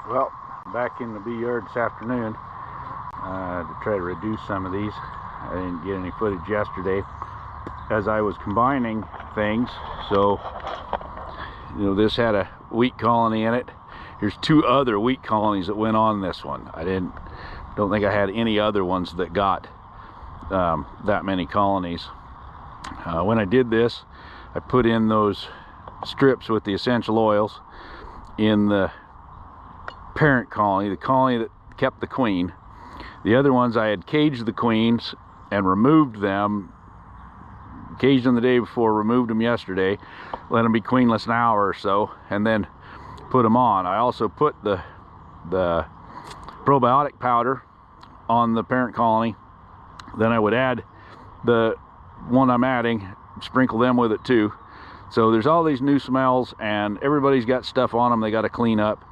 Well, back in the bee yard this afternoon to try to reduce some of these. I didn't get any footage yesterday as I was combining things. So, you know, this had a wheat colony in it. Here's two other wheat colonies that went on this one. I don't think I had any other ones that got that many colonies. When I did this, I put in those strips with the essential oils in the parent colony, the colony that kept the queen. The other ones I had caged the queens and removed them, caged them the day before, removed them yesterday, let them be queenless an hour or so, and then put them on. I also put the probiotic powder on the parent colony. Then I would add the one I'm adding, sprinkle them with it too. So there's all these new smells and everybody's got stuff on them they got to clean up.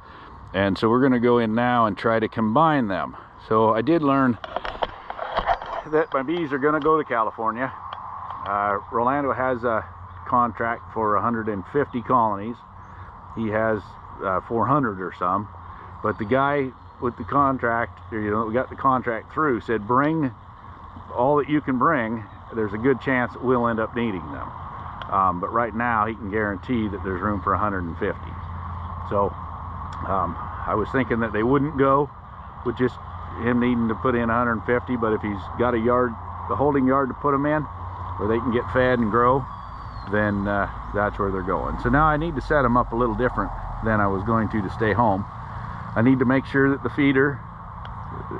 And so we're going to go in now and try to combine them. So I did learn that my bees are going to go to California. Rolando has a contract for 150 colonies. He has 400 or some. But the guy with the contract, you know, we got the contract through, said bring all that you can bring. There's a good chance that we'll end up needing them. But right now he can guarantee that there's room for 150. So I was thinking that they wouldn't go with just him needing to put in 150, but if he's got a yard, the holding yard to put them in where they can get fed and grow, then that's where they're going. So now I need to set them up a little different than I was going to stay home. I need to make sure that the feeder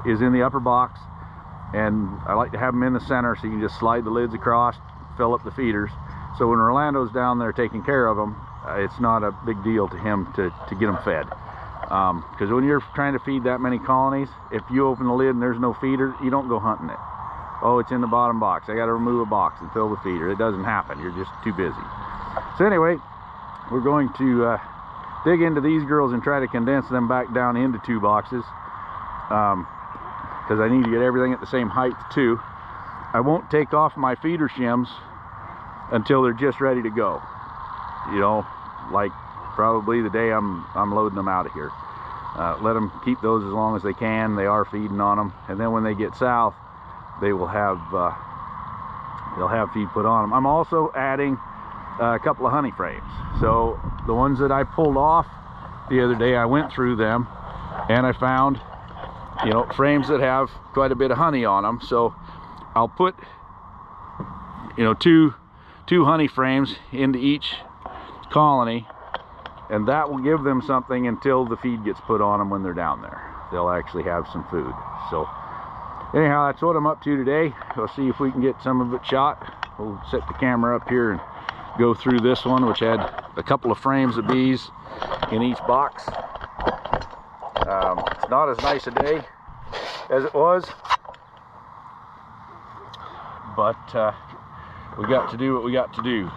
is in the upper box, and I like to have them in the center so you can just slide the lids across, fill up the feeders. So when Orlando's down there taking care of them, it's not a big deal to him to get them fed. Because when you're trying to feed that many colonies, if you open the lid and there's no feeder, you don't go hunting it. Oh, it's in the bottom box, I got to remove a box and fill the feeder. It doesn't happen, you're just too busy. So anyway, we're going to dig into these girls and try to condense them back down into 2 boxes, because I need to get everything at the same height too. I won't take off my feeder shims until they're just ready to go, you know, like probably the day I'm loading them out of here. Let them keep those as long as they can. They are feeding on them, and then when they get south, they will have they'll have feed put on them. I'm also adding a couple of honey frames. So the ones that I pulled off the other day, I went through them and I found, you know, frames that have quite a bit of honey on them. So I'll put, you know, two honey frames into each colony, and that will give them something until the feed gets put on them. When they're down there, they'll actually have some food. So anyhow, that's what I'm up to today. We'll see if we can get some of it shot. We'll set the camera up here and go through this one, which had a couple of frames of bees in each box. It's not as nice a day as it was, but we got to do what we got to do.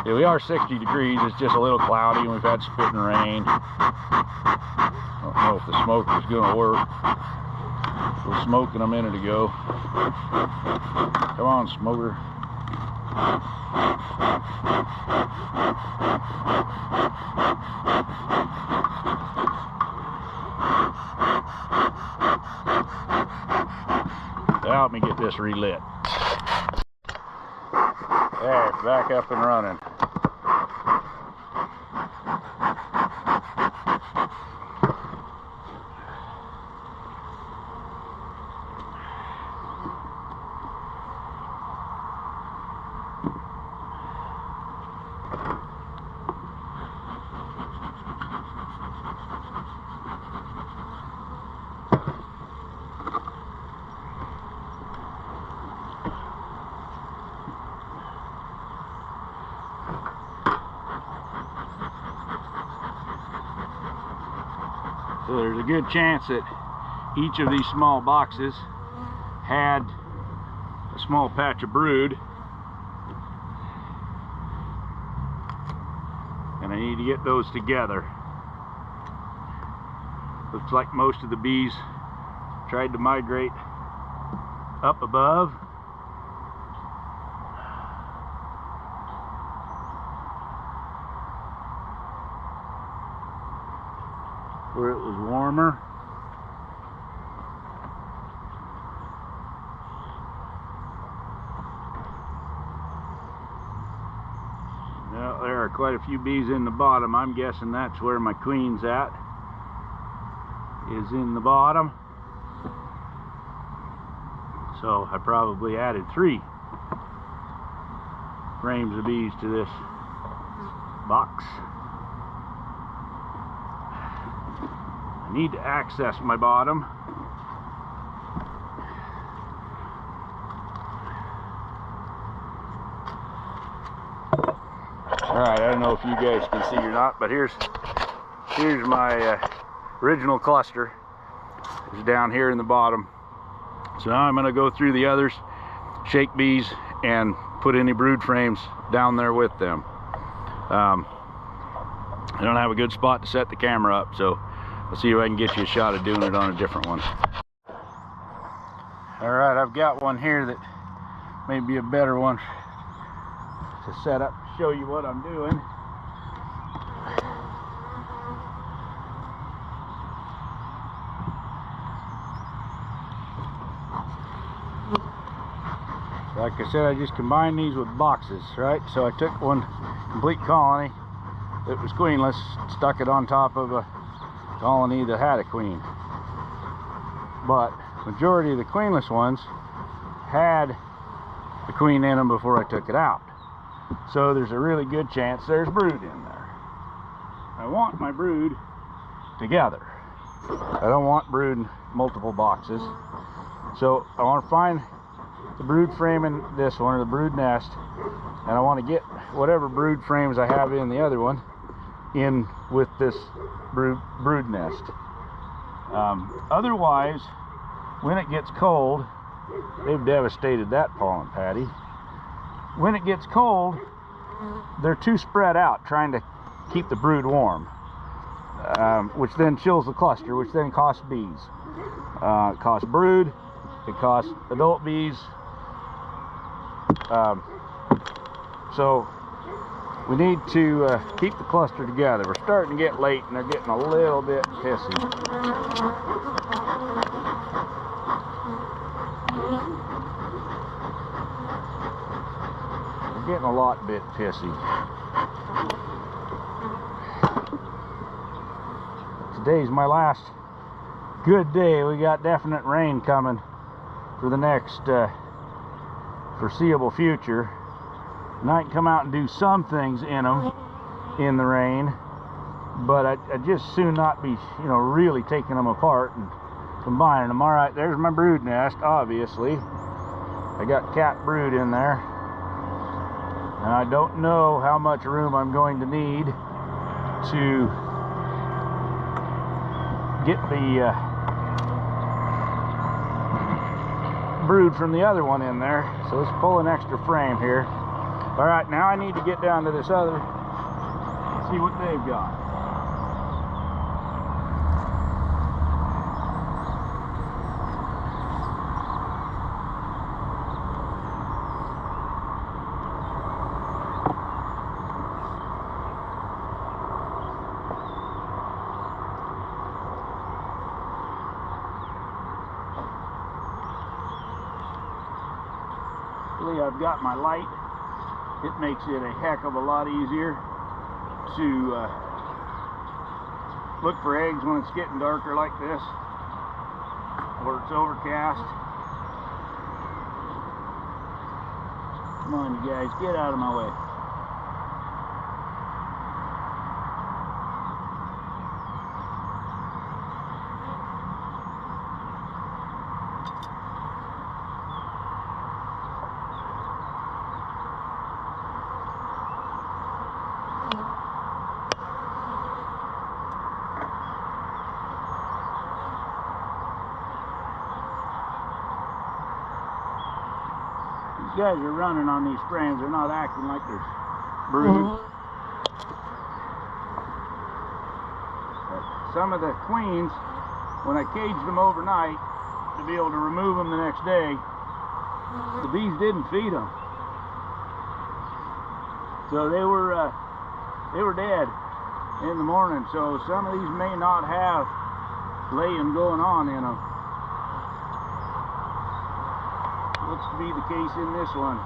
Yeah, we are 60 degrees. It's just a little cloudy and we've had spitting rain. Don't know if the smoker's gonna work. We're smoking a minute ago. Come on, smoker. Now let me get this relit. There, it's back up and running. So there's a good chance that each of these small boxes had a small patch of brood, and I need to get those together. Looks like most of the bees tried to migrate up above. where it was warmer. Well, there are quite a few bees in the bottom. I'm guessing that's where my queen's at, is in the bottom. So I probably added 3 frames of bees to this box. I need to access my bottom. Alright, I don't know if you guys can see or not, but here's my original cluster. It's down here in the bottom. So now I'm going to go through the others, shake bees, and put any brood frames down there with them. I don't have a good spot to set the camera up, so I'll see if I can get you a shot of doing it on a different one. Alright, I've got one here that may be a better one to set up, show you what I'm doing. Like I said, I just combined these with boxes, right? So I took one complete colony that was queenless, stuck it on top of a colony that had a queen. But majority of the queenless ones had the queen in them before I took it out. So there's a really good chance there's brood in there. I want my brood together. I don't want brood in multiple boxes. So I want to find the brood frame in this one, or the brood nest, and I want to get whatever brood frames I have in the other one in with this brood nest. Otherwise, when it gets cold, they've devastated that pollen patty. When it gets cold, they're too spread out trying to keep the brood warm, which then chills the cluster, which then costs bees. It costs brood, it costs adult bees. So we need to keep the cluster together. We're starting to get late and they're getting a little bit pissy. They're getting a lot bit pissy. Today's my last good day. We got definite rain coming for the next foreseeable future, and I can come out and do some things in them in the rain, but I just soon not be, you know, really taking them apart and combining them. All right, there's my brood nest. Obviously I got cat brood in there, and I don't know how much room I'm going to need to get the brood from the other one in there. So let's pull an extra frame here. All right, now I need to get down to this other and see what they've got. I've got my light. It makes it a heck of a lot easier to look for eggs when it's getting darker like this, or it's overcast. Come on, you guys, get out of my way. These guys are running on these frames. They're not acting like there's brood. But some of the queens, when I caged them overnight to be able to remove them the next day, the bees didn't feed them. So they were dead. in the morning, so some of these may not have laying going on in them. Looks to be the case in this one.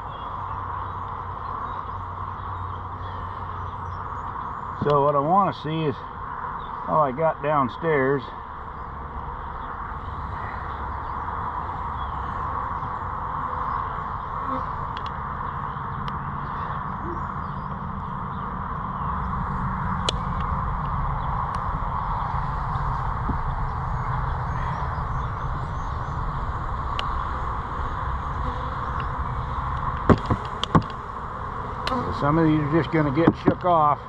So what I want to see is all I got downstairs. Some of these are just going to get shook off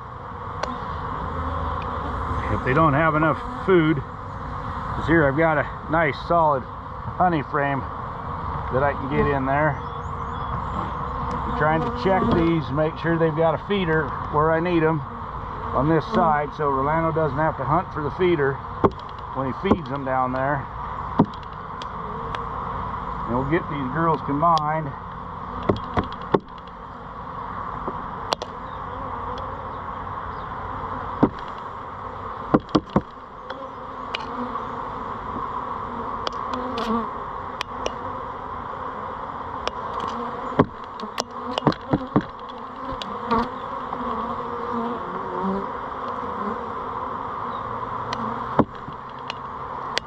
if they don't have enough food. Because here I've got a nice solid honey frame that I can get in there. I'm trying to check these, make sure they've got a feeder where I need them on this side, so Rolando doesn't have to hunt for the feeder when he feeds them down there. And we'll get these girls combined.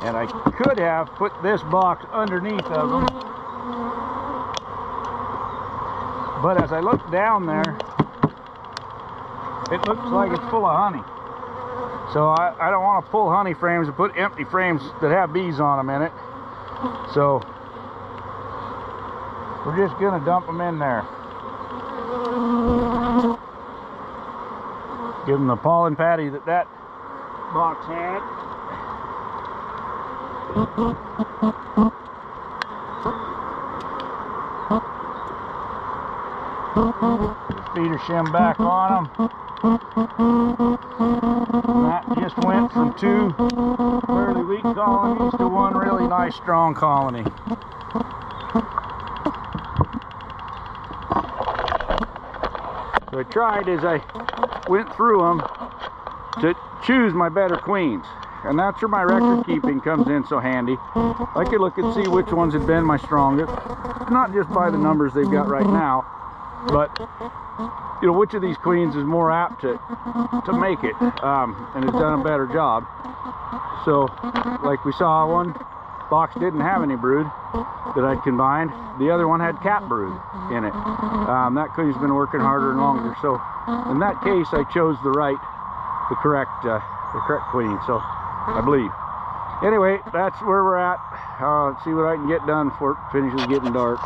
And I could have put this box underneath of them, but as I look down there, it looks like it's full of honey. So I don't want to pull honey frames and put empty frames that have bees on them in it. So we're just going to dump them in there. Give them the pollen patty that box had. Feeder shim back on them. And that just went from 2 fairly weak colonies to 1 really nice strong colony. So I tried as I went through them to choose my better queens. And that's where my record keeping comes in so handy. I could look and see which ones had been my strongest, not just by the numbers they've got right now, but you know, which of these queens is more apt to make it and has done a better job. So like we saw, one box didn't have any brood that I'd combined. The other one had cap brood in it. That queen's been working harder and longer. So in that case, I chose the correct queen. So I believe. Anyway, that's where we're at. Let's see what I can get done before it finishes getting dark.